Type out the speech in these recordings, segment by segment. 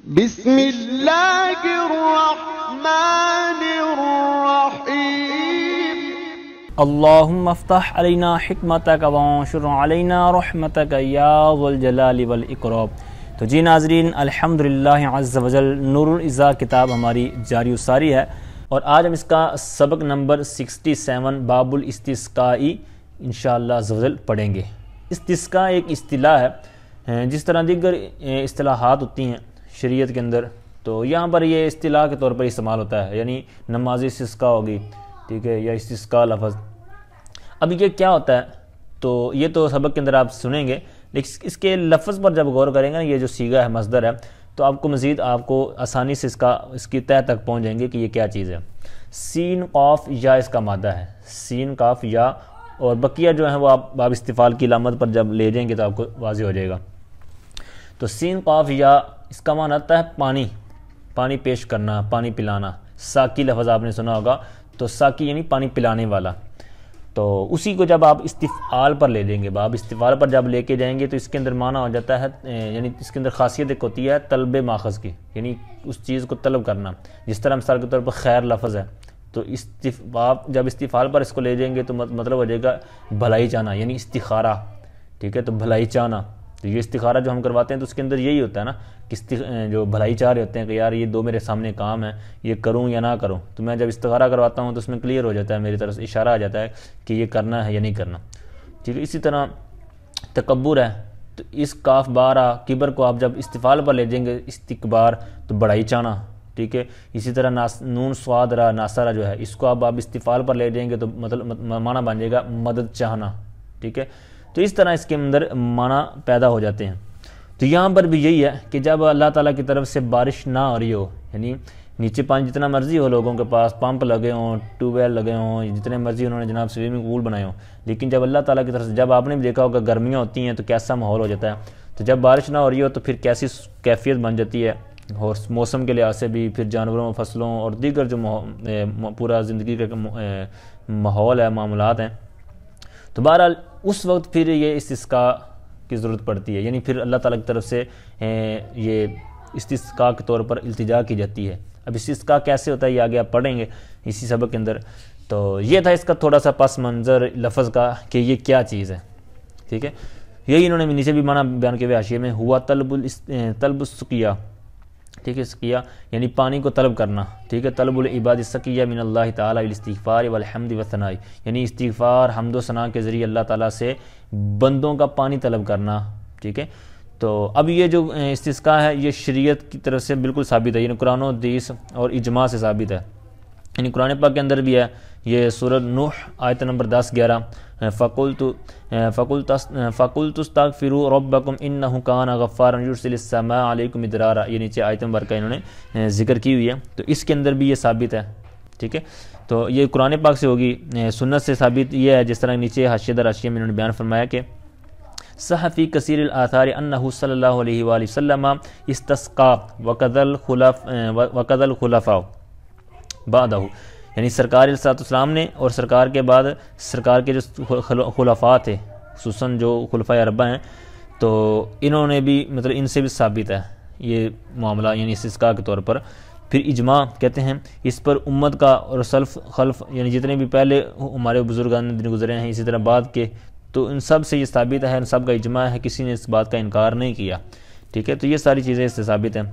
بسم اللہ الرحمن الرحیم اللہم افتح علینا حکمتک وانشر علینا رحمتک یا ذو الجلال والاکرام۔ تو جی ناظرین، الحمدللہ عز وجل نور العزا کتاب ہماری جاری و ساری ہے، اور آج ہم اس کا سبق نمبر 67 باب الاستسقاء انشاءاللہ عز وجل پڑھیں گے۔ استسقاء ایک اصطلاح ہے، جس طرح دیگر اصطلاحات ہوتی ہیں شریعت کے اندر، تو یہاں پر یہ اصطلاح کے طور پر استعمال ہوتا ہے، یعنی نماز استسقاء ہوگی، ٹھیک ہے، یا استسقاء لفظ۔ اب یہ کیا ہوتا ہے تو یہ تو سبق کے اندر آپ سنیں گے، لیکن اس کے لفظ پر جب غور کریں گے نا، یہ جو صیغہ ہے، مصدر ہے، تو آپ کو مزید آسانی سے اس کی تہہ تک پہنچ جائیں گے کہ یہ کیا چیز ہے۔ سین قاف یا اس کا مادہ ہے، سین قاف یا، اور بقیہ جو ہیں وہ آپ باب استفعال کی علامت پر جب لے جائیں گے تو آپ کو واضح ہو جائے گا۔ تو سین قاف یا اس کا معنی آتا ہے پانی پیش کرنا، پانی پلانا۔ ساقی لفظ آپ نے سنا ہوگا، تو ساقی یعنی پانی پلانے والا۔ تو اسی کو جب آپ استفعال پر لے دیں گے، باب استفعال پر جب لے کے جائیں گے تو اس کے اندر معنی ہو جاتا ہے، یعنی اس کے اندر خاصیت ایک ہوتی ہے طلب ماخذ کی، یعنی اس چیز کو طلب کرنا۔ جس طرح مثال کے طور پر خیر لفظ ہے، تو جب استفعال پر اس کو لے جائیں گے تو مطلب ہو جائے گا بھلائی چاہنا، یعنی استخارہ، ٹھیک ہے، تو بھلائی چاہنا۔ تو یہ استخارہ جو ہم کرواتے ہیں تو اس کے اندر یہی ہوتا ہے نا کہ جو بھلائی چاہ رہے ہوتے ہیں کہ یار یہ دو میرے سامنے کام ہے، یہ کروں یا نہ کروں، تو میں جب استخارہ کرواتا ہوں تو اس میں کلیئر ہو جاتا ہے، میری طرف سے اشارہ آ جاتا ہے کہ یہ کرنا ہے یا نہیں کرنا، ٹھیک ہے۔ اسی طرح تکبر ہے، تو اس کاف بارہ کبر کو آپ جب استفعال پر لے جائیں گے، استکبار، تو بڑائی چاہنا، ٹھیک ہے۔ اسی طرح نون سواد را ناصرہ جو ہے، اس کو آپ استفعال پر لے جائیں گے تو مطلب معنی بن جائے گا مدد چاہنا، ٹھیک ہے۔ تو اس طرح اس کے اندر معنی پیدا ہو جاتے ہیں۔ تو یہاں پر بھی یہی ہے کہ جب اللہ تعالیٰ کی طرف سے بارش نہ ہو رہی ہو، یعنی نیچے پانی جتنا مرضی ہو، لوگوں کے پاس پمپ لگے ہوں، ٹیوب ویل لگے ہوں، جتنے مرضی انہوں نے جناب سوئمنگ پول بنائے ہوں، لیکن جب اللہ تعالیٰ کی طرف سے، جب آپ نے بھی دیکھا ہوگا گرمیاں ہوتی ہیں تو کیسا ماحول ہو جاتا ہے، تو جب بارش نہ ہو رہی ہو تو پھر کیسی کیفیت بن جاتی ہے، اور موسم کے لحاظ سے بھی، پھر جانوروں، فصلوں اور دیگر جو پورا زندگی کا ماحول ہے، معاملات ہیں، تو بہرحال اس وقت پھر یہ استسقاء کی ضرورت پڑتی ہے، یعنی پھر اللہ تعالیٰ کی طرف سے یہ استسقاء کے طور پر التجا کی جاتی ہے۔ اب استسقاء کیسے ہوتا ہے یہ آگے آپ پڑھیں گے اسی سبق کے اندر۔ تو یہ تھا اس کا تھوڑا سا پس منظر لفظ کا کہ یہ کیا چیز ہے، ٹھیک ہے۔ یہی انہوں نے نیچے بھی معنی بیان کیے ہوئے حاشیے میں، ہوا طلب السقیا، ٹھیک ہے، سقیا یعنی پانی کو طلب کرنا، ٹھیک ہے۔ طلب العباد السقیا من اللہ تعالیٰ بالاستغفار والحمد والثناء، یعنی استغفار، حمد و ثناء کے ذریعے اللہ تعالیٰ سے بندوں کا پانی طلب کرنا، ٹھیک ہے۔ تو اب یہ جو استسقاء ہے یہ شریعت کی طرف سے بالکل ثابت ہے، یعنی قرآن و حدیث اور اجماع سے ثابت ہے، یعنی قرآن پاک کے اندر بھی ہے۔ یہ سورۃ نوح آیت نمبر 10-11، فَقُلْتُ اسْتَغْفِرُوا رَبَّكُمْ إِنَّهُ كَانَ غَفَّارًا يُرْسِلِ السَّمَاءَ عَلَيْكُمْ مِدْرَارًا، یہ نیچے آیت مبارکہ انہوں نے ذکر کی ہوئی ہے، تو اس کے اندر بھی یہ ثابت ہے، ٹھیک ہے۔ تو یہ قرآن پاک سے ہوگی، سنت سے ثابت یہ ہے، جس طرح نیچے حاشیہ در حاشیہ میں انہوں نے بیان فرمایا کہ صح فی کثیر الآثار انہ صلی اللہ علیہ وآلہ وسلم استسقا وقضى الخلفاء بعدہ، یعنی سرکار علیہ السلام نے اور سرکار کے بعد سرکار کے جو خلفاء تھے، خصوصاً جو خلفاء اربعہ ہیں، تو انہوں نے بھی مطلب ان سے بھی ثابت ہے یہ معاملہ، یعنی استسقاء کے طور پر۔ پھر اجماع کہتے ہیں اس پر امت کا اور سلف خلف، یعنی جتنے بھی پہلے ہمارے بزرگان دن گزرے ہیں، اسی طرح بعد کے، تو ان سب سے یہ ثابت ہے، ان سب کا اجماع ہے، کسی نے اس بات کا انکار نہیں کیا، ٹھیک ہے۔ تو یہ ساری چیزیں اس سے ثابت ہیں۔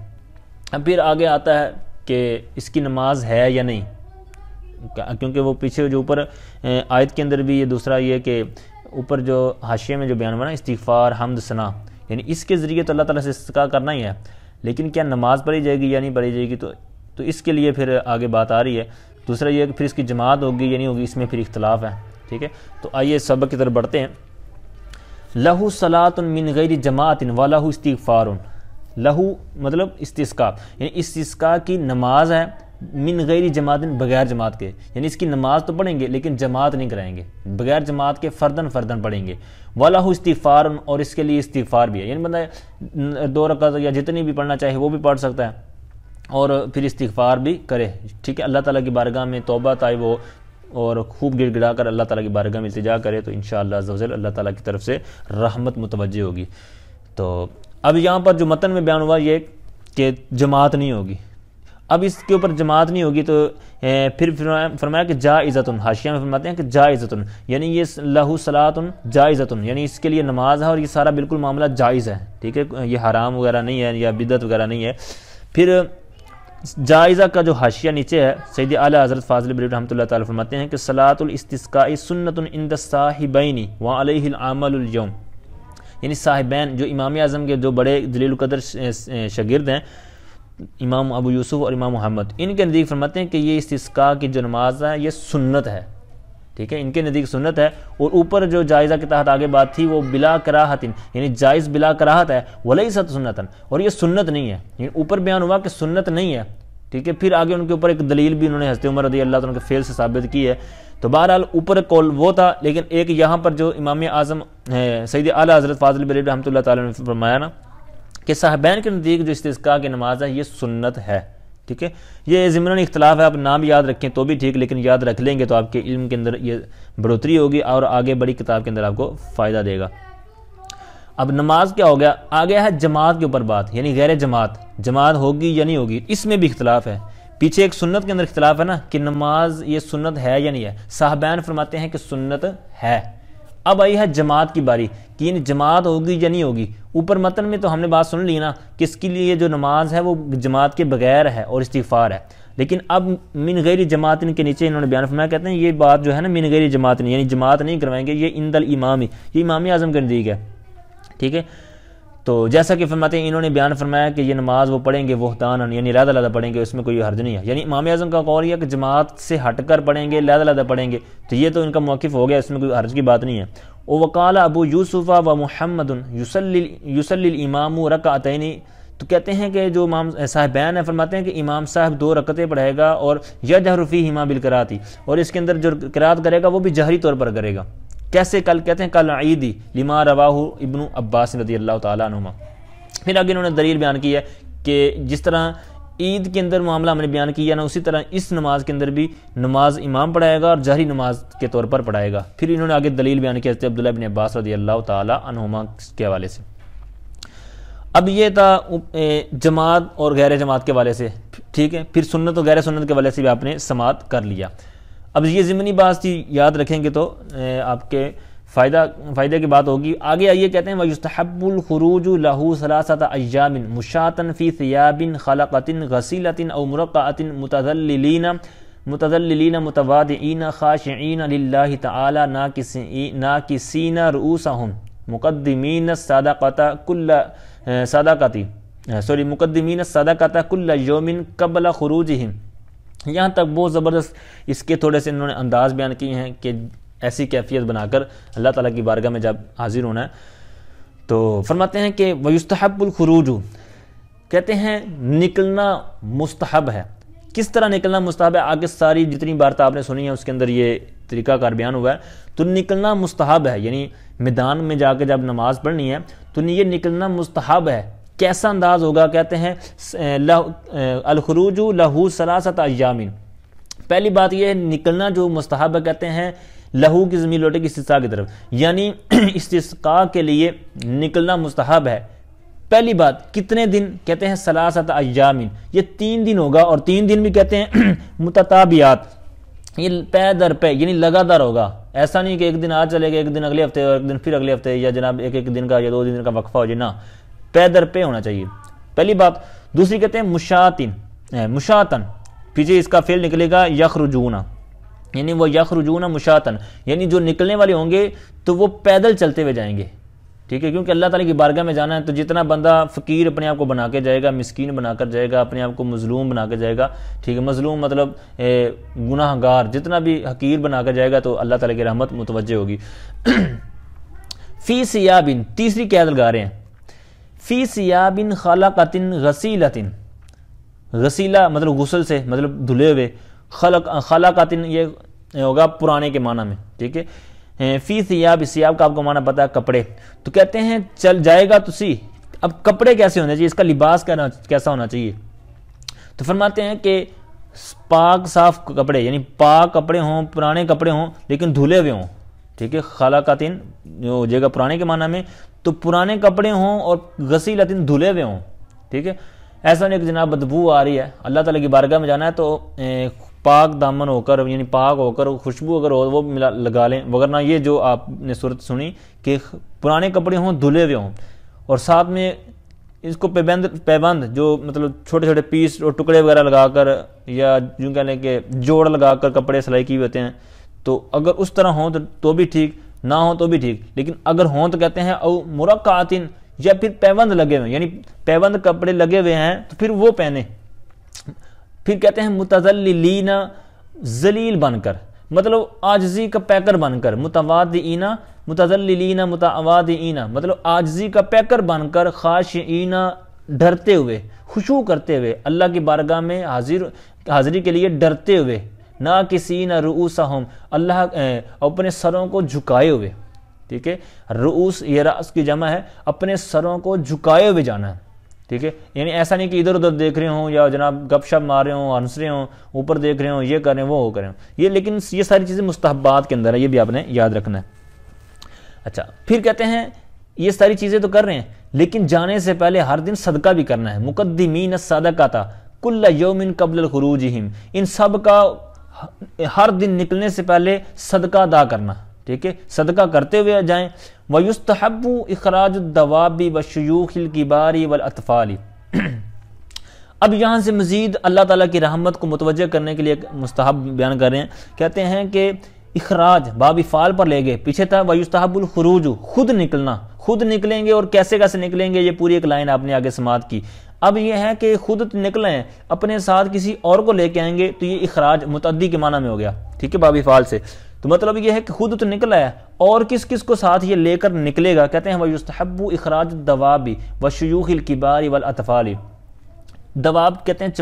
اب پھر آگے آتا ہے کہ اس کی نماز ہے یا نہیں، کیونکہ وہ پیچھے جو اوپر آیت کے اندر بھی یہ دوسرا یہ کہ اوپر جو حاشیے میں جو بیان ہوا نا استغفار، حمد، ثنا، یعنی اس کے ذریعے تو اللہ تعالیٰ سے استسقاء کرنا ہی ہے، لیکن کیا نماز پڑھی جائے گی یا نہیں پڑھی جائے گی، تو اس کے لیے پھر آگے بات آ رہی ہے۔ دوسرا یہ کہ پھر اس کی جماعت ہوگی یا نہیں ہوگی، اس میں پھر اختلاف ہے، ٹھیک ہے۔ تو آئیے سبق کی طرف بڑھتے ہیں۔ لہو صلاۃ من غیر جماعت ولہ استغفار، لہو مطلب استسقاء، یعنی استسقاء کی نماز ہے من غیر جماعت، بغیر جماعت کے، یعنی اس کی نماز تو پڑھیں گے لیکن جماعت نہیں کرائیں گے، بغیر جماعت کے فردن پڑھیں گے۔ وَلَهُ استغفار، اور اس کے لیے استغفار بھی ہے، یعنی بندہ 2 رکعت یا جتنی بھی پڑھنا چاہے وہ بھی پڑھ سکتا ہے اور پھر استغفار بھی کرے، ٹھیک ہے۔ اللہ تعالیٰ کی بارگاہ میں توبہ طائب ہو اور خوب گڑ گڑا کر اللہ تعالیٰ کی بارگاہ میں التجا کرے، تو انشاءاللہ عز و جل اللہ تعالیٰ کی طرف سے رحمت متوجہ ہوگی۔ تو اب یہاں پر جو متن میں بیان ہوا یہ کہ جماعت نہیں ہوگی. اب اس کے اوپر جماعت نہیں ہوگی تو پھر فرمایا کہ جائزتن، حاشیہ میں فرماتے ہیں کہ جائزتن یعنی یہ لہو صلاتن جائزتن یعنی اس کے لیے نماز ہے اور یہ سارا بالکل معاملہ جائز ہے. ٹھیک ہے، یہ حرام وغیرہ نہیں ہے یا بدعت وغیرہ نہیں ہے. پھر جائزہ کا جو حاشیہ نیچے ہے، سید اعلیٰ حضرت فاضل بریلوی رحمۃ اللہ تعالی فرماتے ہیں کہ صلاۃ الاستسقاء سنۃ عند الصاحبین وعلیہ العمل اليوم، یعنی صاحبین جو امام اعظم کے جو بڑے جلیل القدر شاگرد ہیں، امام ابو یوسف اور امام محمد، ان کے نزدیک فرماتے ہیں کہ یہ استسقاء کی جو نماز ہے یہ سنت ہے. ٹھیک ہے، ان کے نزدیک سنت ہے. اور اوپر جو جائزہ کے تحت آگے بات تھی وہ بلا کراہت یعنی جائز بلا کراہت ہے، ولیست سنتن، اور یہ سنت نہیں ہے. یعنی اوپر بیان ہوا کہ سنت نہیں ہے. ٹھیک ہے، پھر آگے ان کے اوپر ایک دلیل بھی انہوں نے حضرت عمر رضی اللہ عنہ کے فعل سے ثابت کی ہے. تو بہرحال اوپر قول وہ تھا، لیکن ایک یہاں پر جو امام اعظم سید اعلیٰ حضرت فاضل بریلوی رحمۃ اللہ تعالی نے فرمایا نا کہ صاحبین کے نزدیک جو استسقاء کی نماز ہے یہ سنت ہے. ٹھیک ہے، یہ ضمن اختلاف ہے، آپ نام یاد رکھیں تو بھی ٹھیک، لیکن یاد رکھ لیں گے تو آپ کے علم کے اندر یہ بڑھوتری ہوگی اور آگے بڑی کتاب کے اندر آپ کو فائدہ دے گا. اب نماز کیا ہو گیا، آگے ہے جماعت کے اوپر بات، یعنی غیر جماعت ہوگی یا نہیں ہوگی، اس میں بھی اختلاف ہے. پیچھے ایک سنت کے اندر اختلاف ہے نا کہ نماز یہ سنت ہے یا نہیں ہے، صاحبین فرماتے ہیں کہ سنت ہے. اب آئی ہے جماعت کی باری کہ یعنی جماعت ہوگی یا نہیں ہوگی. اوپر متن میں تو ہم نے بات سن لی نا کہ اس کے لیے جو نماز ہے وہ جماعت کے بغیر ہے اور استغفار ہے. لیکن اب من غیر جماعت کے نیچے انہوں نے بیان فرمایا، کہتے ہیں یہ بات جو ہے نا من غیر جماعت یعنی جماعت نہیں کروائیں گے، یہ عند الامام، یہ امام اعظم کے نزدیک ہے. ٹھیک ہے، تو جیسا کہ فرماتے ہیں انہوں نے بیان فرمایا کہ یہ نماز وہ پڑھیں گے وحداناً یعنی علیحدہ پڑھیں گے، اس میں کوئی حرج نہیں ہے. یعنی امام اعظم کا قول یہ کہ جماعت سے ہٹ کر پڑھیں گے، علیحدہ پڑھیں گے، تو یہ تو ان کا موقف ہو گیا، اس میں کوئی حرج کی بات نہیں ہے. وقال ابو یوسف و محمد یصلی الامام رکعتین، تو کہتے ہیں کہ جو امام صاحبین ہیں فرماتے ہیں کہ امام صاحب 2 رکعتیں پڑھے گا اور یجہر فیہما بالقراۃ، اور اس کے اندر جو قرات کرے گا وہ بھی جہری طور پر کرے گا. کیسے؟ کہتے ہیں کل عیدی لما رواہ ابن عباس رضی اللہ تعالیٰ عنہما. پھر آگے انہوں نے دلیل بیان کی ہے کہ جس طرح عید کے اندر معاملہ ہم نے بیان کیا نا، اسی طرح اس نماز کے اندر بھی نماز امام پڑھائے گا اور جہری نماز کے طور پر پڑھائے گا. پھر انہوں نے آگے دلیل بیان کی حضرت عبداللہ بن عباس رضی اللہ تعالیٰ عنہما کے حوالے سے. اب یہ تھا جماعت اور غیر جماعت کے حوالے سے. ٹھیک ہے، پھر سنت اور غیر سنت کے حوالے سے بھی آپ نے سماعت کر لیا. اب یہ ضمنی بات تھی، یاد رکھیں گے تو آپ کے فائدے کی بات ہوگی. آگے آئیے کہتے ہیں وَيُسْتَحَبُّ الْخُرُوجُ لَهُ 3 أَيَّامٍ مُشَاةً فِي ثِيَابٍ خَلَقَةٍ غَسِيلَةٍ أَوْ مُرَقَّعَةٍ متذللین متواضعین خاشعین للہ تعالی ناکسین رؤوسہم مقدمین الصدقۃ کل یوم قبل خروجہم. یہاں تک بہت زبردست اس کے تھوڑے سے انہوں نے انداز بیان کیے ہیں کہ ایسی کیفیت بنا کر اللہ تعالیٰ کی بارگاہ میں جب حاضر ہونا ہے تو فرماتے ہیں کہ وَيُسْتَحَبُّ الْخُرُوجُ، کہتے ہیں نکلنا مستحب ہے. کس طرح نکلنا مستحب ہے؟ آگے ساری جتنی بات آپ نے سنی ہے اس کے اندر یہ طریقہ کار بیان ہوا ہے. تو نکلنا مستحب ہے، یعنی میدان میں جا کے جب نماز پڑھنی ہے تو یہ نکلنا مستحب ہے. کیسا انداز ہوگا؟ کہتے ہیں الخروج لہو 3 ایام. پہلی بات یہ ہے نکلنا جو مستحب ہے، کہتے ہیں لہو کی ضمیر لوٹے کی استسقاء کی طرف، یعنی استسقاء کے لیے نکلنا مستحب ہے. پہلی بات کتنے دن؟ کہتے ہیں 3 ایام، یہ 3 دن ہوگا، اور 3 دن بھی کہتے ہیں متتابعات، یہ پے در پے یعنی لگاتار ہوگا. ایسا نہیں کہ ایک دن آج چلے گا، ایک دن اگلے ہفتے اور ایک دن پھر اگلے ہفتے، یا جناب ایک دن کا یا 2 دن کا وقفہ ہو جائے، نہ، پے در پے ہونا چاہیے. پہلی بات. دوسری کہتے ہیں مشاتن، پیچھے اس کا فعل نکلے گا یخرجون، یعنی وہ یخرجون مشاتن، یعنی جو نکلنے والے ہوں گے تو وہ پیدل چلتے ہوئے جائیں گے. ٹھیک ہے، کیونکہ اللہ تعالیٰ کی بارگاہ میں جانا ہے تو جتنا بندہ فقیر اپنے آپ کو بنا کے جائے گا، مسکین بنا کر جائے گا، اپنے آپ کو مظلوم بنا کے جائے گا. ٹھیک ہے، مظلوم مطلب گناہ گار، جتنا بھی حقیر بنا کر جائے گا تو اللہ تعالیٰ کی رحمت متوجہ ہوگی. فی ثیابن، تیسری قید لگا رہے ہیں، فی ثیابن خلقۃ غسیلۃ، غسیلہ مطلب غسل سے، مطلب دھلے ہوئے، خلقۃ یہ ہوگا پرانے کے معنی میں. ٹھیک ہے، فی ثیاب، ثیاب کا آپ کو معنی پتا ہے کپڑے. تو کہتے ہیں چل جائے گا تسی. اب کپڑے کیسے ہونے چاہیے، اس کا لباس کیسا ہونا چاہیے؟ تو فرماتے ہیں کہ پاک صاف کپڑے، یعنی پاک کپڑے ہوں، پرانے کپڑے ہوں لیکن دھلے ہوئے ہوں. ٹھیک ہے، خلقۃ جو ہو جائے گا پرانے کے معنی میں، تو پرانے کپڑے ہوں اور غسیلۃ دھلے ہوئے ہوں. ٹھیک ہے، ایسا نہیں کہ جناب بدبو آ رہی ہے، اللہ تعالیٰ کی بارگاہ میں جانا ہے تو پاک دامن ہو کر، یعنی پاک ہو کر خوشبو اگر ہو وہ لگا لیں، وگرنہ یہ جو آپ نے صورت سنی کہ پرانے کپڑے ہوں دھلے ہوئے ہوں اور ساتھ میں اس کو پیبند جو مطلب چھوٹے چھوٹے پیس اور ٹکڑے وغیرہ لگا کر یا یوں کہہ لیں کہ جوڑ لگا کر کپڑے سلائی کیے ہوتے ہیں، تو اگر اس طرح ہوں تو بھی ٹھیک، نہ ہوں تو بھی ٹھیک، لیکن اگر ہوں تو کہتے ہیں او مرقعاتن، یا پھر پیبند لگے ہوئے، یعنی پیبند کپڑے لگے ہوئے ہیں تو پھر وہ پہنے۔ پھر کہتے ہیں متذللین، ذلیل بن کر، مطلب عاجزی کا پیکر بن کر، متواضعین، متذللین متواضعین، مطلب عاجزی کا پیکر بن کر، خاشعین، ڈرتے ہوئے، خشوع کرتے ہوئے، اللہ کی بارگاہ میں حاضری کے لیے ڈرتے ہوئے، ناکسین رؤوسہم، اللہ اپنے سروں کو جھکائے ہوئے، ٹھیک ہے، رؤوس یہ راس کی جمع ہے، اپنے سروں کو جھکائے ہوئے جانا ہے، ٹھیک ہے، یعنی ایسا نہیں کہ ادھر ادھر دیکھ رہے ہوں یا جناب گپ شپ مار رہے ہوں، ہنس رہے ہوں، اوپر دیکھ رہے ہوں، یہ کر رہے ہیں وہ کر رہے ہوں، یہ لیکن یہ ساری چیزیں مستحبات کے اندر ہے، یہ بھی آپ نے یاد رکھنا ہے۔ اچھا، پھر کہتے ہیں یہ ساری چیزیں تو کر رہے ہیں لیکن جانے سے پہلے ہر دن صدقہ بھی کرنا ہے، مقدمین الصدقۃ کل یوم قبل خروجہم، ان سب کا ہر دن نکلنے سے پہلے صدقہ ادا کرنا، ٹھیک ہے، صدقہ کرتے ہوئے جائیں۔ وَيُسْتَحَبُّ إِخْرَاجُ الدَّوَابِ وَالشُّيُوخِ الْكِبَارِ وَالْأَطْفَالِ۔ اب یہاں سے مزید اللہ تعالیٰ کی رحمت کو متوجہ کرنے کے لیے ایک مستحب بیان کر رہے ہیں، کہتے ہیں کہ اخراج باب فعل پر لے گئے، پیچھے تھا وَيُسْتَحَبُّ الْخُرُوجُ، خود نکلنا، خود نکلیں گے اور کیسے کیسے نکلیں گے، یہ پوری ایک لائن آپ نے آگے سماعت کی۔ اب یہ ہے کہ خود نکلیں، اپنے ساتھ کسی اور کو لے کے آئیں گے تو یہ اخراج متعدی کے معنی میں ہو گیا، ٹھیک ہے، باب فعل سے، تو مطلب یہ ہے کہ خود تو نکلا ہے اور کس کس کو ساتھ یہ لے کر نکلے گا، کہتے ہیں وَيُسْتَحَبُّ إِخْرَاجُ الدَّوَابِ وَالشُّيُوخِ الْكِبَارِ وَالْأَطْفَالِ، دواب کہتے ہیں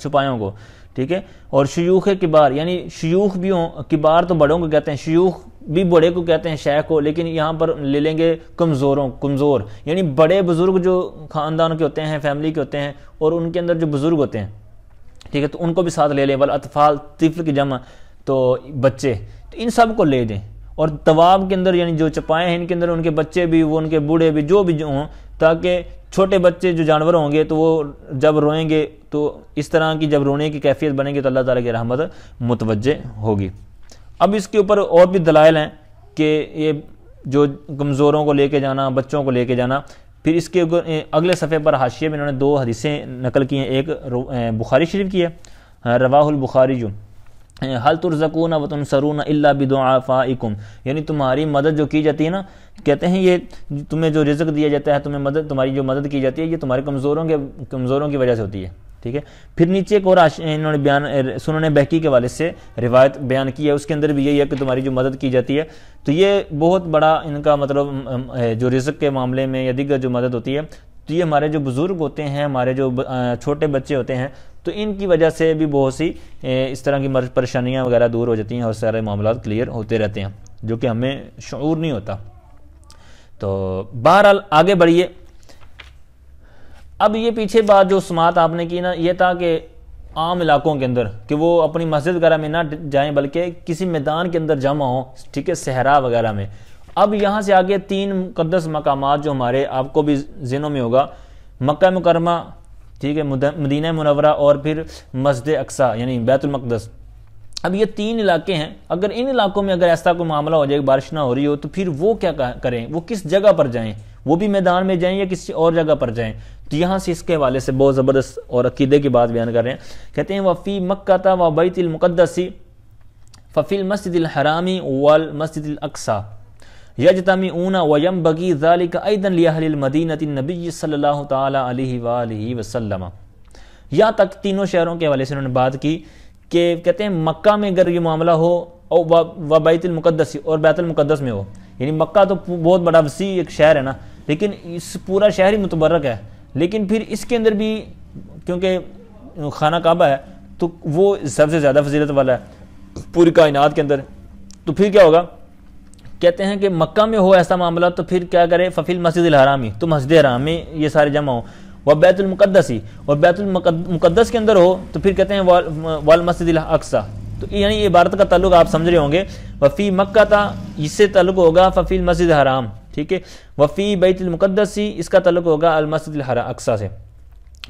چپایوں کو، ٹھیک ہے، اور شیوخ کبار یعنی شیوخ بھی ہوں، کبار تو بڑوں کو کہتے ہیں، شیوخ بھی بڑے کو کہتے ہیں، شیخ کو، لیکن یہاں پر لے لیں گے کمزور یعنی بڑے بزرگ جو خاندان کے ہوتے ہیں، فیملی کے ہوتے ہیں، اور ان کے اندر جو بزرگ ہوتے ہیں، ٹھیک ہے، تو ان کو بھی ساتھ لے لیں، والاطفال، طفل کی جمع تو بچے، تو ان سب کو لے دیں، اور دواب کے اندر یعنی جو چپائے ہیں ان کے اندر ان کے بچے بھی، وہ ان کے بوڑھے بھی، جو بھی ہوں، تاکہ چھوٹے بچے جو جانور ہوں گے تو وہ جب روئیں گے تو اس طرح کی جب رونے کی کیفیت بنے گی تو اللہ تعالیٰ کی رحمت متوجہ ہوگی۔ اب اس کے اوپر اور بھی دلائل ہیں کہ یہ جو کمزوروں کو لے کے جانا، بچوں کو لے کے جانا، پھر اس کے اگلے صفحے پر حاشیے میں انہوں نے 2 حدیثیں نقل کی ہیں، ایک بخاری شریف کی ہے، رواہ البخاری، حل ترزقون وتنصرون الا بدعافائکم، یعنی تمہاری مدد جو کی جاتی ہے نا، کہتے ہیں یہ تمہیں جو رزق دیا جاتا ہے، تمہاری جو مدد کی جاتی ہے، یہ تمہارے کمزوروں کی وجہ سے ہوتی ہے، ٹھیک ہے۔ پھر نیچے ایک اور انہوں نے بیان سنن بہقی کے والے سے روایت بیان کی ہے، اس کے اندر بھی یہی ہے کہ تمہاری جو مدد کی جاتی ہے، تو یہ بہت بڑا ان کا مطلب جو رزق کے معاملے میں یا دیگر جو مدد ہوتی ہے، تو یہ ہمارے جو بزرگ ہوتے ہیں، ہمارے جو چھوٹے بچے ہوتے ہیں، تو ان کی وجہ سے بھی بہت سی اس طرح کی پریشانیاں وغیرہ دور ہو جاتی ہیں اور سارے معاملات کلیئر ہوتے رہتے ہیں، جو کہ ہمیں شعور نہیں ہوتا۔ تو بہرحال آگے بڑھیے۔ اب یہ پیچھے بات جو سماعت آپ نے کی نا، یہ تھا کہ عام علاقوں کے اندر کہ وہ اپنی مسجد وغیرہ میں نہ جائیں بلکہ کسی میدان کے اندر جمع ہوں، ٹھیک ہے، صحرا وغیرہ میں۔ اب یہاں سے آگے 3 مقدس مقامات جو ہمارے آپ کو بھی ذہنوں میں ہوگا، مکہ مکرمہ، ٹھیک ہے، مدینہ منورہ، اور پھر مسجد اقصی یعنی بیت المقدس۔ اب یہ 3 علاقے ہیں، اگر ان علاقوں میں اگر ایسا کوئی معاملہ ہو جائے، بارش نہ ہو رہی ہو، تو پھر وہ کیا کریں، وہ کس جگہ پر جائیں، وہ بھی میدان میں جائیں یا کسی اور جگہ پر جائیں؟ تو یہاں سے اس کے حوالے سے بہت زبردست اور عقیدے کی بات بیان کر رہے ہیں، کہتے ہیں وفی مکہ و بیت المقدس ففی المسجد الحرام والمسجد الاقصی یجتمعون وینبغی ذلک ایضا لأہل المدینہ النبی صلی اللہ تعالی علیہ وآلہ وسلم۔ یہاں تک تینوں شہروں کے حوالے سے انہوں نے بات کی کہ کہتے ہیں مکہ میں اگر یہ معاملہ ہو و بیت المقدس اور بیت المقدس میں ہو، یعنی مکہ تو بہت بڑا وسیع ایک شہر ہے نا، لیکن اس پورا شہر ہی متبرک ہے، لیکن پھر اس کے اندر بھی کیونکہ خانہ کعبہ ہے تو وہ سب سے زیادہ فضیلت والا ہے پوری کائنات کے اندر، تو پھر کیا ہوگا؟ کہتے ہیں کہ مکہ میں ہو ایسا معاملہ تو پھر کیا کرے، ففی المسجد الحرامی، تو مسجد حرام میں یہ سارے جمع ہوں، وہ بیت المقدس، اور بیت المقدس کے اندر ہو تو پھر کہتے ہیں والمسجد الاقصی، تو یعنی عبارت کا تعلق آپ سمجھ رہے ہوں گے، وفی مکہ تھا اس سے تعلق ہوگا ففی المسجد الحرام، ٹھیک ہے، وفی بیت المقدس اس کا تعلق ہوگا المسجد الاقصی سے۔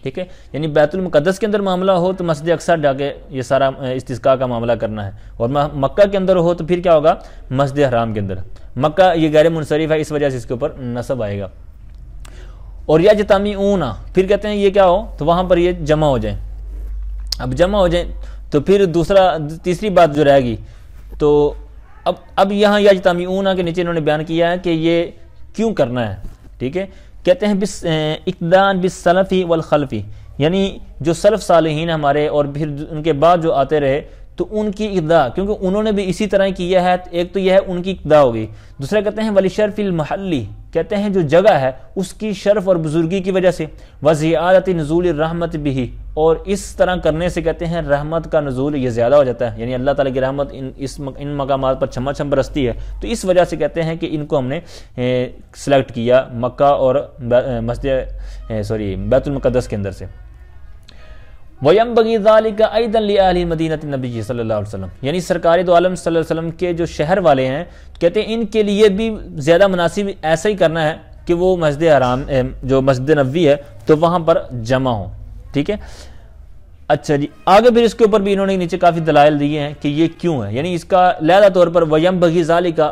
ٹھیک ہے، یعنی بیت المقدس کے اندر معاملہ ہو تو مسجد اقصیٰ جا کے یہ سارا استسقاء کا معاملہ کرنا ہے، اور مکہ کے اندر ہو تو پھر کیا ہوگا، مسجد حرام کے اندر۔ مکہ یہ غیر منصرف ہے، اس وجہ سے اس کے اوپر نصب آئے گا۔ اور یجتمعون، پھر کہتے ہیں یہ کیا ہو تو وہاں پر یہ جمع ہو جائیں۔ اب جمع ہو جائیں تو پھر تیسری بات جو رہے گی، تو اب یہاں یجتمعون کے نیچے انہوں نے بیان کیا ہے کہ یہ کیوں کرنا ہے، ٹھیک ہے۔ کہتے ہیں اقتداء بالسلف والخلف، یعنی جو سلف صالحین ہمارے اور پھر ان کے بعد جو آتے رہے تو ان کی اقتداء، کیونکہ انہوں نے بھی اسی طرح کیا ہے، ایک تو یہ ہے ان کی اقتداء ہوگی، دوسرا کہتے ہیں ولشرف المحلی، کہتے ہیں جو جگہ ہے اس کی شرف اور بزرگی کی وجہ سے، وزیادت نزول الرحمت بھی، اور اس طرح کرنے سے کہتے ہیں رحمت کا نزول یہ زیادہ ہو جاتا ہے، یعنی اللہ تعالیٰ کی رحمت ان مقامات پر چھما چھم برستی ہے، تو اس وجہ سے کہتے ہیں کہ ان کو ہم نے سلیکٹ کیا مکہ اور بیت المقدس کے اندر سے۔ وَيَنبَغِي ذَلِكَ أَيْضًا لِأَهْلِ مَدِينَةِ النَّبِيِّ صلی اللہ علیہ وسلم، یعنی سرکار دو عالم صلی اللہ علیہ وسلم کے جو شہر والے ہیں، کہتے ہیں ان کے لیے بھی زیادہ مناسب ایسا ہی کرنا ہے کہ وہ مسجد حرام جو مسجد نبوی ہے تو وہاں پر جمع ہوں، ٹھیک ہے۔ اچھا جی، آگے پھر اس کے اوپر بھی انہوں نے نیچے کافی دلائل دیے ہیں کہ یہ کیوں ہے، یعنی اس کا علیحدہ طور پر وَيَنبَغِي ذَلِكَ،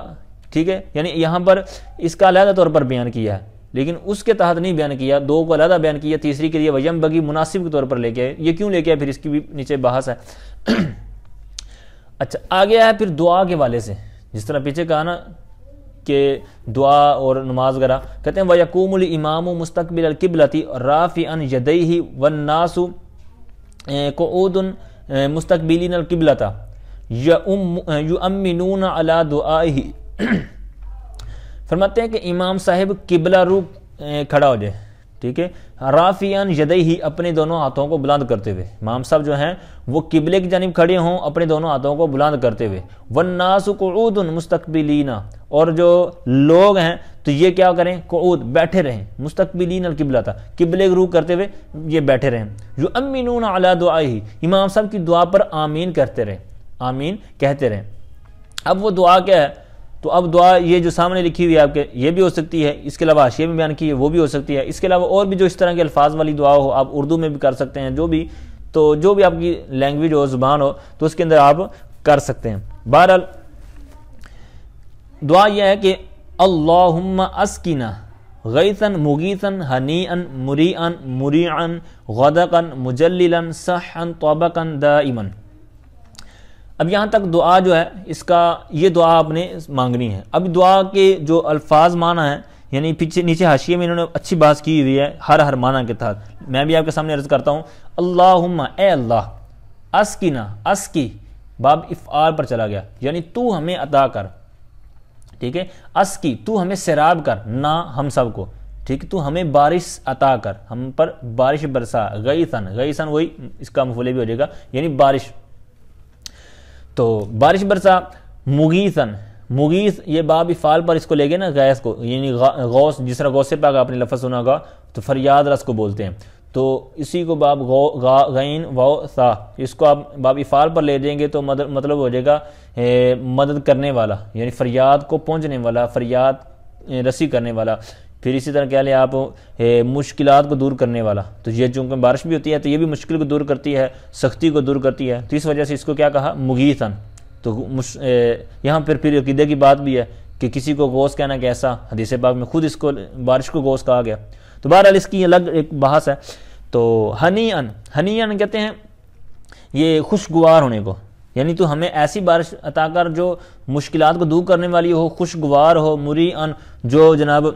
ٹھیک ہے، یعنی یہاں پر اس کا علیحدہ طور پر بیان کیا ہے، لیکن اس کے تحت نہیں بیان کیا، دو کو علیحدہ بیان کیا، تیسری کے لیے وَيَنبَغِي مناسب کے طور پر لے کے آئے۔ یہ کیوں لے کے آئے پھر اس کی بھی نیچے بحث ہے۔ اچھا، آگے ہے پھر دعا کے والے سے، جس طرح پیچھے کہا نا کہ دعا اور نماز وغیرہ، کہتے ہیں وَيَقُومُ الْإِمَامُ مُسْتَقْبِلَ الْقِبْلَةِ رَافِعًا يَدَيْهِ وَالنَّاسُ قُعُودٌ مُسْتَقْبِلِينَ الْقِبْلَةَ يُؤَمِّنُونَ عَلَى دُعَائِهِ، فرماتے ہیں کہ امام صاحب قبلہ رو کھڑا ہو جائے، ٹھیک ہے، رافعاً یدیہ، اپنے دونوں ہاتھوں کو بلند کرتے ہوئے، امام صاحب جو ہیں وہ قبلے کی جانب کھڑے ہوں اپنے دونوں ہاتھوں کو بلند کرتے ہوئے، والناس قعود مستقبلین، اور جو لوگ ہیں تو یہ کیا کریں، قعود بیٹھے رہیں، مستقبلین القبلہ تھا، قبلے رو کرتے ہوئے یہ بیٹھے رہیں، یؤمنون علی دعائہ، امام صاحب کی دعا پر آمین کرتے رہیں، آمین کہتے رہیں۔ اب وہ دعا کیا ہے، تو اب دعا یہ جو سامنے لکھی ہوئی ہے آپ کے، یہ بھی ہو سکتی ہے، اس کے علاوہ حاشیے میں بیان کی ہے وہ بھی ہو سکتی ہے، اس کے علاوہ اور بھی جو اس طرح کے الفاظ والی دعا ہو آپ اردو میں بھی کر سکتے ہیں، جو بھی آپ کی لینگویج ہو، زبان ہو، تو اس کے اندر آپ کر سکتے ہیں۔ بہرحال دعا یہ ہے کہ اللہم اسقنا غیثا مغیثا ہنیئا مریئا مریعا غدقا مجللا صحا طبقا دائما۔ اب یہاں تک دعا جو ہے اس کا یہ دعا آپ نے مانگنی ہے۔ اب دعا کے جو الفاظ معنی ہیں، یعنی پیچھے نیچے حاشیے میں انہوں نے اچھی بات کی ہوئی ہے ہر معنی کے تحت، میں بھی آپ کے سامنے عرض کرتا ہوں۔ اللہم، اے اللہ، اسقنا، اسقی باب افعال پر چلا گیا، یعنی تو ہمیں عطا کر، ٹھیک ہے، اسقی تو ہمیں سیراب کر، نہ ہم سب کو، ٹھیک، تو ہمیں بارش عطا کر، ہم پر بارش برسا، غیثن، غیثن وہی اس کا مفعول بھی ہو جائے گا، یعنی بارش، تو بارش برسا، مغیثن، مغیث یہ باب افعال پر اس کو لے گئے نا غیث کو، یعنی غوث، جس طرح غوث پاک آپ نے لفظ سنا ہوگا تو فریاد رس کو بولتے ہیں، تو اسی کو باب غین واو سا، اس کو آپ باب افعال پر لے جائیں گے تو مطلب ہو جائے گا مدد کرنے والا، یعنی فریاد کو پہنچنے والا، فریاد رسی کرنے والا، پھر اسی طرح کہہ لیں آپ مشکلات کو دور کرنے والا، تو یہ چونکہ بارش بھی ہوتی ہے تو یہ بھی مشکل کو دور کرتی ہے، سختی کو دور کرتی ہے، تو اس وجہ سے اس کو کیا کہا، مغیثن۔ تو یہاں پھر عقیدے کی بات بھی ہے کہ کسی کو غوث کہنا کیسا، حدیث پاک میں خود اس کو بارش کو غوث کہا گیا، تو بہرحال اس کی الگ ایک بحث ہے۔ تو ہنیئن، ہنیئن کہتے ہیں یہ خوشگوار ہونے کو، یعنی تو ہمیں ایسی بارش عطا کر جو مشکلات کو دور کرنے والی ہو، خوشگوار ہو، مریعن جو جناب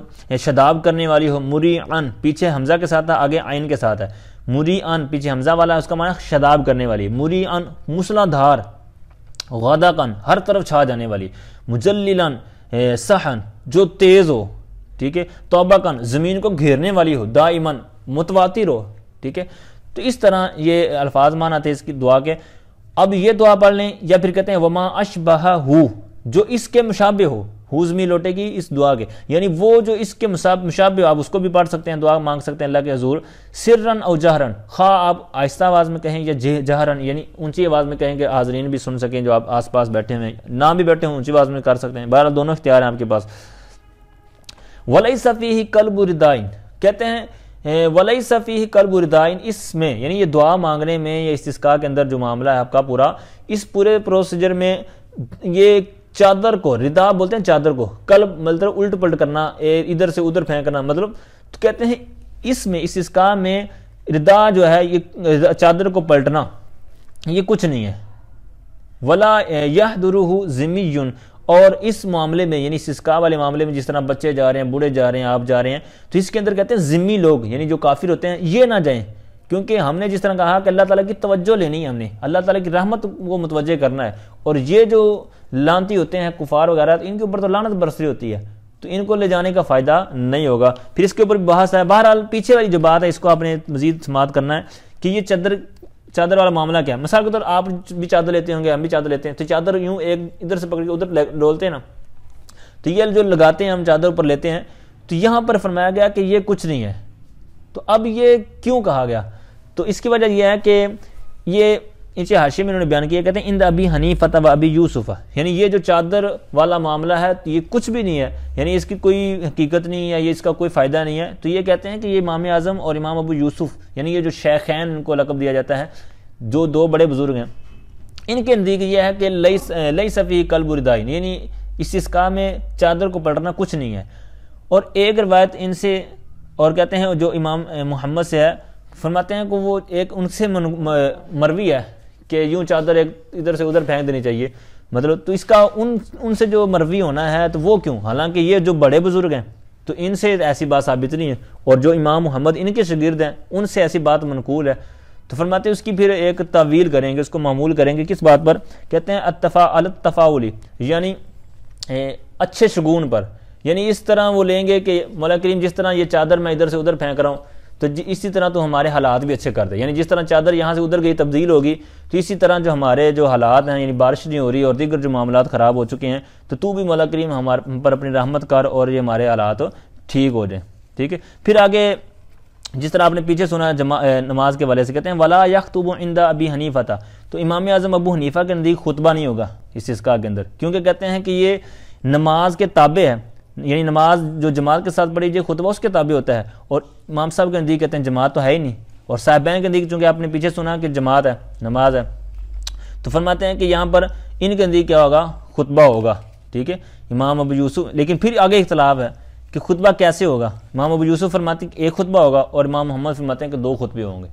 شداب کرنے والی ہو، مریعن پیچھے حمزہ کے ساتھ ہے، آگے عین کے ساتھ ہے، مریعن پیچھے حمزہ والا ہے، اس کا معنی شداب کرنے والی، مریعن موسلا دھار، غدقن ہر طرف چھا جانے والی، مجللن صحن جو تیز ہو، ٹھیک ہے، طبقن زمین کو گھیرنے والی ہو، دائمن متواتر ہو، ٹھیک ہے۔ تو اس طرح یہ الفاظ معنی تھے اس کی دعا کے۔ اب یہ دعا پڑھ لیں، یا پھر کہتے ہیں وما اشبہ ہو، جو اس کے مشابہ ہو، ہو ضمیر لوٹے گی اس دعا کے، یعنی وہ جو اس کے مشابہ ہو، آپ اس کو بھی پڑھ سکتے ہیں، دعا مانگ سکتے ہیں اللہ کے حضور، سرن او جہرن، خواہ آپ آہستہ آواز میں کہیں یا جہرن یعنی اونچی آواز میں کہیں کہ حاضرین بھی سن سکیں جو آپ آس پاس بیٹھے ہیں، نہ بھی بیٹھے ہوں اونچی آواز میں کر سکتے ہیں، بہرحال دونوں اختیار ہیں آپ کے پاس۔ وَلَيْسَ فِيهِ قَلْبُ رِدَائِن، کہتے ہیں وَلَيْسَ فِيهِ قَلْبُ رِدَاءٍ، اس میں یعنی یہ دعا مانگنے میں یا استسقاء کے اندر جو معاملہ ہے آپ کا پورا، اس پورے پروسیجر میں یہ چادر کو، ردا بولتے ہیں چادر کو، قلب مطلب الٹ پلٹ کرنا، ادھر سے ادھر پھینکنا، مطلب تو کہتے ہیں اس میں استسقاء میں ردا جو ہے یہ چادر کو پلٹنا یہ کچھ نہیں ہے. ولا یحضرہ ذمی، اور اس معاملے میں یعنی استسقاء والے معاملے میں جس طرح بچے جا رہے ہیں، بوڑھے جا رہے ہیں، آپ جا رہے ہیں، تو اس کے اندر کہتے ہیں ذمی لوگ یعنی جو کافر ہوتے ہیں یہ نہ جائیں، کیونکہ ہم نے جس طرح کہا کہ اللہ تعالیٰ کی توجہ لینی ہے، ہم نے اللہ تعالیٰ کی رحمت کو متوجہ کرنا ہے، اور یہ جو لعنتی ہوتے ہیں کفار وغیرہ ان کے اوپر تو لعنت برس رہی ہوتی ہے، تو ان کو لے جانے کا فائدہ نہیں ہوگا. پھر اس کے اوپر بحث ہے. بہرحال پیچھے والی جو بات ہے اس کو آپ نے مزید سماعت کرنا ہے کہ یہ چادر والا معاملہ کیا ہے. مثال کے طور آپ بھی چادر لیتے ہوں گے، ہم بھی چادر لیتے ہیں، تو چادر یوں ایک ادھر سے پکڑ کے ادھر ڈولتے ہیں نا، تو یہ جو لگاتے ہیں ہم چادر اوپر لیتے ہیں، تو یہاں پر فرمایا گیا کہ یہ کچھ نہیں ہے. تو اب یہ کیوں کہا گیا؟ تو اس کی وجہ یہ ہے کہ یہ نیچے حاشیے میں انہوں نے بیان کیا، کہتے ہیں عند ابی حنیفہ و ابی یوسف، یعنی یہ جو چادر والا معاملہ ہے یہ کچھ بھی نہیں ہے، یعنی اس کی کوئی حقیقت نہیں ہے، یہ اس کا کوئی فائدہ نہیں ہے. تو یہ کہتے ہیں کہ یہ امام اعظم اور امام ابو یوسف یعنی یہ جو شیخین ان کو لقب دیا جاتا ہے، جو دو بڑے بزرگ ہیں، ان کے نزدیک یہ ہے کہ لیس فیہ قلب ردائن، یعنی استسقاء میں چادر کو پلٹنا کچھ نہیں ہے. اور ایک روایت ان سے اور کہتے ہیں جو امام محمد سے ہے، فرماتے ہیں کہ وہ ایک ان سے مروی ہے کہ یوں چادر ایک ادھر سے ادھر پھینک دینی چاہیے، مطلب تو اس کا ان سے جو مروی ہونا ہے تو وہ کیوں، حالانکہ یہ جو بڑے بزرگ ہیں تو ان سے ایسی بات ثابت نہیں ہے، اور جو امام محمد ان کے شاگرد ہیں ان سے ایسی بات منقول ہے. تو فرماتے ہیں اس کی پھر ایک تعویل کریں گے، اس کو معمول کریں گے کس بات پر؟ کہتے ہیں التفاعل، یعنی اچھے شگون پر، یعنی اس طرح وہ لیں گے کہ مولا کریم جس طرح یہ چادر میں ادھر سے ادھر پھینک رہا ہوں تو اسی طرح تو ہمارے حالات بھی اچھے کر دے، یعنی جس طرح چادر یہاں سے ادھر گئی تبدیل ہوگی، تو اسی طرح جو ہمارے جو حالات ہیں یعنی بارش نہیں ہو رہی اور دیگر جو معاملات خراب ہو چکے ہیں، تو بھی مولا کریم ہم پر اپنی رحمت کر اور یہ ہمارے حالات ٹھیک ہو جائیں. ٹھیک ہے. پھر آگے جس طرح آپ نے پیچھے سنا نماز کے والے سے، کہتے ہیں ولا یخطب عند ابی حنیفہ، تو امام اعظم ابو حنیفہ کے نزدیک خطبہ نہیں ہوگا استسقاء کے اندر، کیونکہ کہتے ہیں کہ یہ نماز کے تابع ہے، یعنی نماز جو جماعت کے ساتھ پڑھی جائے خطبہ اس کے تابع ہوتا ہے، اور امام صاحب کے نزدیک کہتے ہیں جماعت تو ہے ہی نہیں، اور صاحبین کے نزدیک چونکہ آپ نے پیچھے سنا کہ جماعت ہے، نماز ہے، تو فرماتے ہیں کہ یہاں پر ان کے نزدیک کیا ہوگا؟ خطبہ ہوگا. ٹھیک ہے. امام ابو یوسف، لیکن پھر آگے اختلاف ہے کہ خطبہ کیسے ہوگا. امام ابو یوسف فرماتے ہیں کہ ایک خطبہ ہوگا، اور امام محمد فرماتے ہیں کہ دو خطبے ہوں گے.